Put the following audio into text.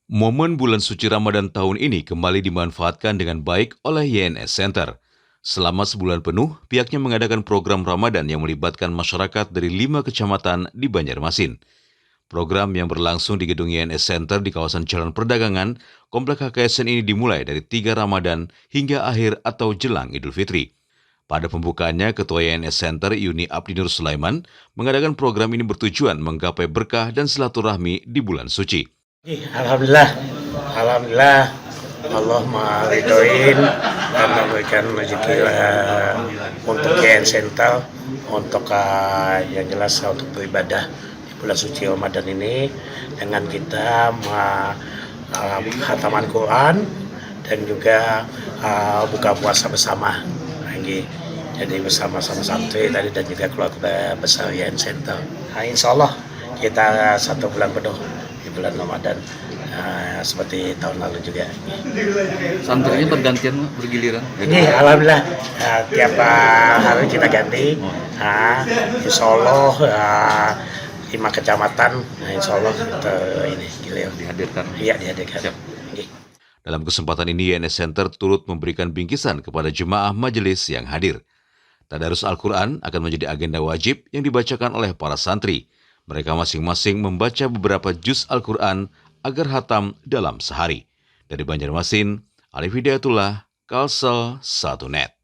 Momen bulan suci Ramadan tahun ini kembali dimanfaatkan dengan baik oleh YNS Center. Selama sebulan penuh, pihaknya mengadakan program Ramadan yang melibatkan masyarakat dari 5 kecamatan di Banjarmasin. Program yang berlangsung di gedung YNS Center di kawasan Jalan Perdagangan, Komplek HKSN ini dimulai dari 3 Ramadan hingga akhir atau jelang Idul Fitri. Pada pembukaannya, Ketua YNS Center Yuni Abdinur Sulaiman mengadakan program ini bertujuan menggapai berkah dan silaturahmi di bulan suci. Alhamdulillah, Alhamdulillah Allah meridhoin dan memberikan rezeki untuk YN Center untuk yang jelas untuk beribadah di bulan suci Ramadan ini dengan kita khataman Quran dan juga buka puasa bersama lagi. Jadi bersama-sama santri tadi dan juga keluarga besar YN Center. Insya Allah kita 1 bulan penuh di bulan Ramadan seperti tahun lalu juga. Santrinya bergantian bergiliran? Ini alhamdulillah tiap hari kita ganti. Insya Allah 5 kecamatan. Insya Allah ini gilir Dihadirkan. Iya dihadirkan. Siap. Dalam kesempatan ini, YNS Center turut memberikan bingkisan kepada jemaah majelis yang hadir. Tadarus Al-Quran akan menjadi agenda wajib yang dibacakan oleh para santri. Mereka masing-masing membaca beberapa juz Al-Quran agar hatam dalam sehari. Dari Banjarmasin, Arif Hidayatullah, Kalsel 1net.